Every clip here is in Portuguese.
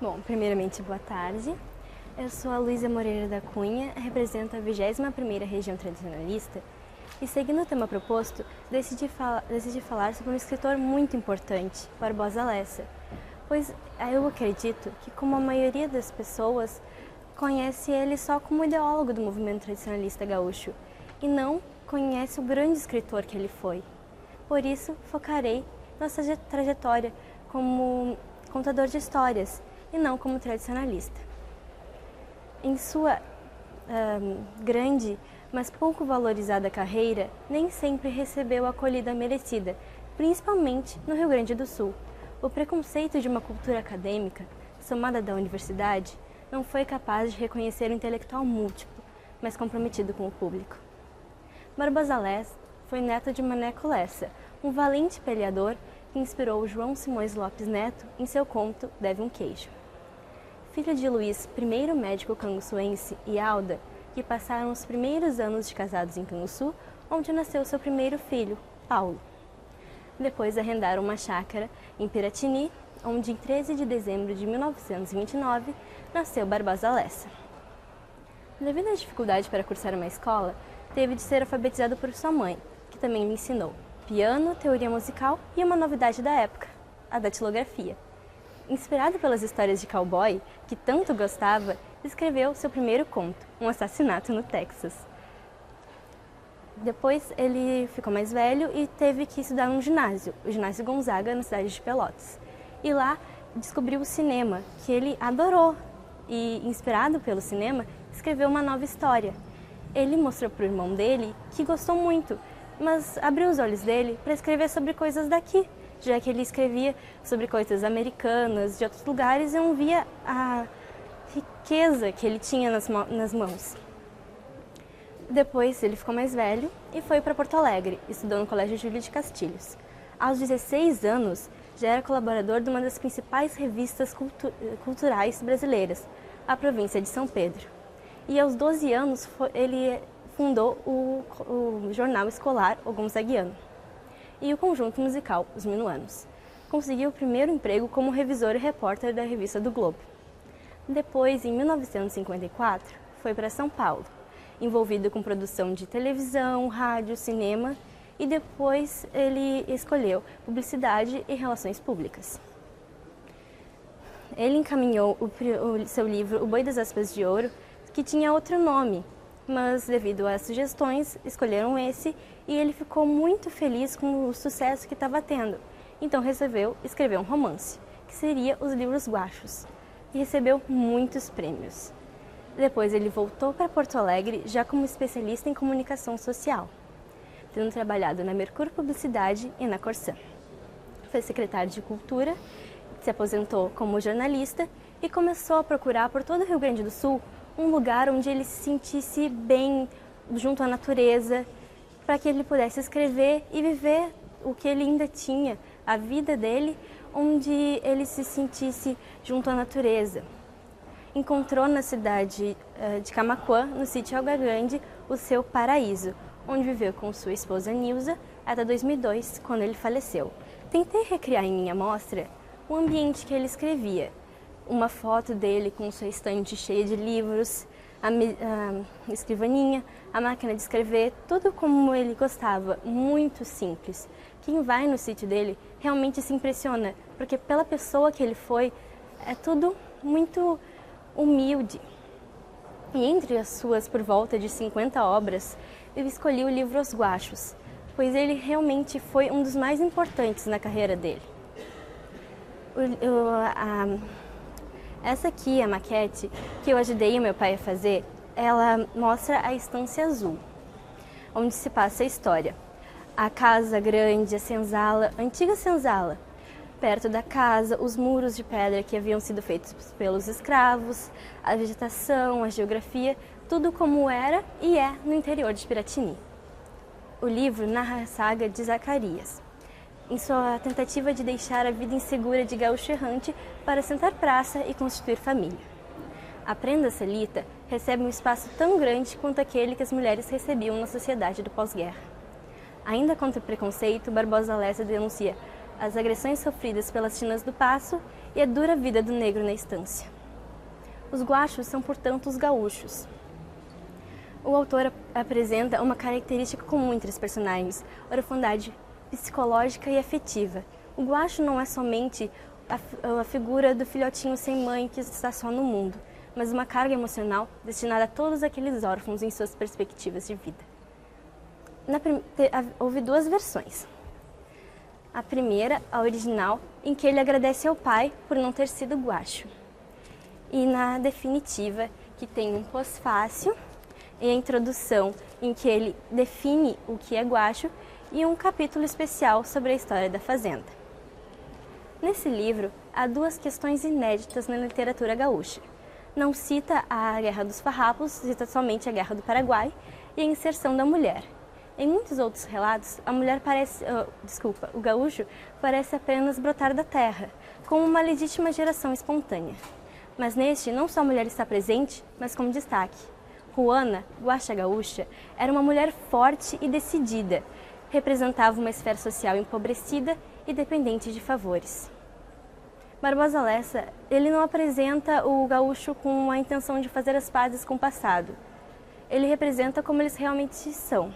Bom, primeiramente, boa tarde. Eu sou a Luísa Moreira da Cunha, represento a 21ª Região Tradicionalista e, seguindo o tema proposto, decidi falar sobre um escritor muito importante, Barbosa Lessa, pois eu acredito que, como a maioria das pessoas, conhece ele só como ideólogo do movimento tradicionalista gaúcho e não conhece o grande escritor que ele foi. Por isso, focarei nossa trajetória como contador de histórias e não como tradicionalista. Em sua grande, mas pouco valorizada carreira, nem sempre recebeu a acolhida merecida, principalmente no Rio Grande do Sul. O preconceito de uma cultura acadêmica, somada da universidade, não foi capaz de reconhecer o intelectual múltiplo, mas comprometido com o público. Barbosa Lessa foi neto de Maneco Lessa, um valente peleador que inspirou João Simões Lopes Neto em seu conto Deve um Queijo. Filho de Luís, primeiro médico canguçuense, e Alda, que passaram os primeiros anos de casados em Canguçu, onde nasceu seu primeiro filho, Paulo. Depois arrendaram uma chácara em Piratini, onde em 13 de dezembro de 1929 nasceu Barbosa Lessa. Devido à dificuldade para cursar uma escola, teve de ser alfabetizado por sua mãe, que também lhe ensinou piano, teoria musical e uma novidade da época, a datilografia. Inspirado pelas histórias de cowboy, que tanto gostava, escreveu seu primeiro conto, Um Assassinato no Texas. Depois ele ficou mais velho e teve que estudar num ginásio, o Ginásio Gonzaga, na cidade de Pelotas. E lá descobriu o cinema, que ele adorou, e, inspirado pelo cinema, escreveu uma nova história. Ele mostrou para o irmão dele que gostou muito, mas abriu os olhos dele para escrever sobre coisas daqui, já que ele escrevia sobre coisas americanas, de outros lugares, e não via a riqueza que ele tinha nas mãos. Depois ele ficou mais velho e foi para Porto Alegre, estudou no Colégio Júlio de Castilhos. Aos 16 anos, já era colaborador de uma das principais revistas culturais brasileiras, a Província de São Pedro. E aos 12 anos ele fundou o jornal escolar O Gonzaguiano e o conjunto musical Os Minuanos. Conseguiu o primeiro emprego como revisor e repórter da revista do Globo. Depois, em 1954, foi para São Paulo, envolvido com produção de televisão, rádio, cinema, e depois ele escolheu publicidade e relações públicas. Ele encaminhou o seu livro O Boi das Aspas de Ouro, que tinha outro nome, mas devido às sugestões, escolheram esse e ele ficou muito feliz com o sucesso que estava tendo. Então resolveu escrever um romance, que seria Os Livros Guachos, e recebeu muitos prêmios. Depois ele voltou para Porto Alegre já como especialista em comunicação social, tendo trabalhado na Mercúrio Publicidade e na Corsã. Foi secretário de Cultura, se aposentou como jornalista e começou a procurar por todo o Rio Grande do Sul um lugar onde ele se sentisse bem junto à natureza, para que ele pudesse escrever e viver o que ele ainda tinha, a vida dele, onde ele se sentisse junto à natureza. Encontrou na cidade de Camaquã, no sítio Alga Grande, o seu paraíso, onde viveu com sua esposa Nilza até 2002, quando ele faleceu. Tentei recriar em minha mostra o ambiente que ele escrevia. Uma foto dele com sua estante cheia de livros, a escrivaninha, a máquina de escrever, tudo como ele gostava, muito simples. Quem vai no sítio dele realmente se impressiona, porque pela pessoa que ele foi, é tudo muito humilde. E entre as suas por volta de 50 obras, eu escolhi o livro Os Guachos, pois ele realmente foi um dos mais importantes na carreira dele. Essa aqui, a maquete, que eu ajudei o meu pai a fazer, ela mostra a Estância Azul, onde se passa a história. A casa grande, a senzala, a antiga senzala. Perto da casa, os muros de pedra que haviam sido feitos pelos escravos, a vegetação, a geografia, tudo como era e é no interior de Piratini. O livro narra a saga de Zacarias, em sua tentativa de deixar a vida insegura de gaúcho errante para sentar praça e constituir família. A prenda celita recebe um espaço tão grande quanto aquele que as mulheres recebiam na sociedade do pós-guerra. Ainda contra o preconceito, Barbosa Lessa denuncia as agressões sofridas pelas Chinas do Paço e a dura vida do negro na estância. Os guachos são, portanto, os gaúchos. O autor apresenta uma característica comum entre os personagens, orfandade psicológica e afetiva. O guacho não é somente a figura do filhotinho sem mãe que está só no mundo, mas uma carga emocional destinada a todos aqueles órfãos em suas perspectivas de vida. Houve duas versões. A primeira, a original, em que ele agradece ao pai por não ter sido guacho. E na definitiva, que tem um pós-fácil e a introdução em que ele define o que é guacho e um capítulo especial sobre a história da fazenda. Nesse livro, há duas questões inéditas na literatura gaúcha. Não cita a Guerra dos Farrapos, cita somente a Guerra do Paraguai e a inserção da mulher. Em muitos outros relatos, o gaúcho parece apenas brotar da terra, como uma legítima geração espontânea. Mas neste, não só a mulher está presente, mas como destaque. Juana, guaxa gaúcha, era uma mulher forte e decidida, representava uma esfera social empobrecida e dependente de favores. Barbosa Lessa, ele não apresenta o gaúcho com a intenção de fazer as pazes com o passado. Ele representa como eles realmente são.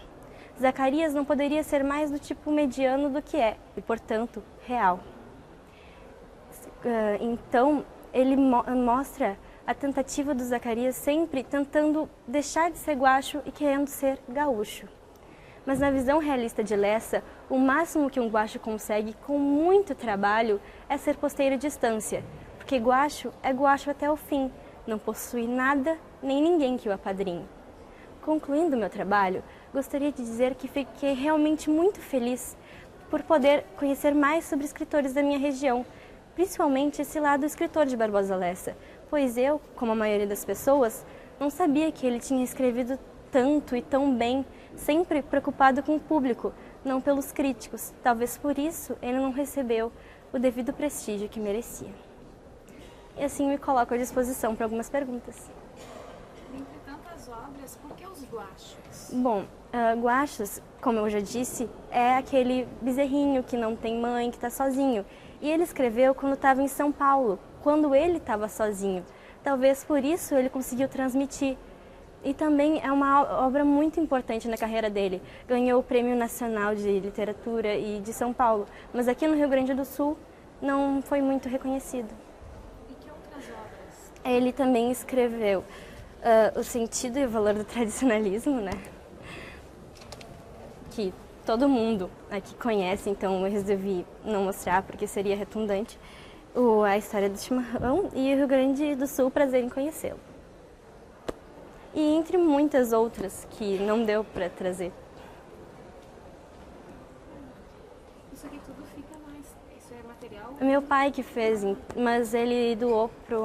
Zacarias não poderia ser mais do tipo mediano do que é, e, portanto, real. Então, ele mostra a tentativa do Zacarias sempre tentando deixar de ser guacho e querendo ser gaúcho. Mas na visão realista de Lessa, o máximo que um guacho consegue, com muito trabalho, é ser posteiro de estância, porque guacho é guacho até o fim, não possui nada nem ninguém que o apadrinhe. Concluindo meu trabalho, gostaria de dizer que fiquei realmente muito feliz por poder conhecer mais sobre escritores da minha região, principalmente esse lado escritor de Barbosa Lessa, pois eu, como a maioria das pessoas, não sabia que ele tinha escrevido tanto e tão bem, sempre preocupado com o público, não pelos críticos. Talvez por isso ele não recebeu o devido prestígio que merecia. E assim me coloco à disposição para algumas perguntas. Entre tantas obras, por que os guachos? Bom, guachos, como eu já disse, é aquele bezerrinho que não tem mãe, que está sozinho. E ele escreveu quando estava em São Paulo, quando ele estava sozinho. Talvez por isso ele conseguiu transmitir. E também é uma obra muito importante na carreira dele. Ganhou o Prêmio Nacional de Literatura e de São Paulo, mas aqui no Rio Grande do Sul não foi muito reconhecido. E que outras obras? Ele também escreveu O Sentido e o Valor do Tradicionalismo, né? Que todo mundo aqui conhece, então eu resolvi não mostrar porque seria redundante. A História do Chimarrão e o Rio Grande do Sul, prazer em conhecê-lo. E entre muitas outras que não deu para trazer. Isso aqui tudo fica mais... Isso é material? Meu pai que fez, mas ele doou para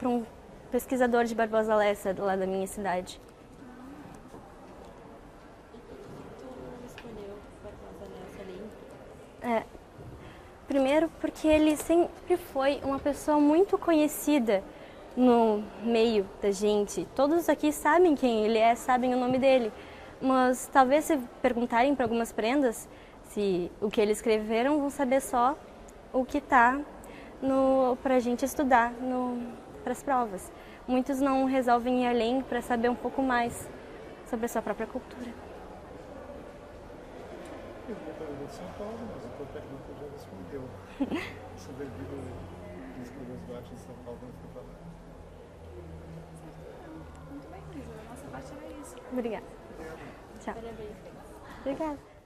um pesquisador de Barbosa Lessa, lá da minha cidade. Primeiro porque ele sempre foi uma pessoa muito conhecida no meio da gente. Todos aqui sabem quem ele é, sabem o nome dele. Mas talvez se perguntarem para algumas prendas o que eles escreveram, vão saber só o que está para a gente estudar para as provas. Muitos não resolvem ir além para saber um pouco mais sobre a sua própria cultura. Eu vou de São Paulo, mas o técnico já respondeu sobre a vida de escrever os guachos de São Paulo quando foi para lá. Muito bem, Luísa. A nossa parte era isso. Obrigada. Tchau. Parabéns. Obrigada.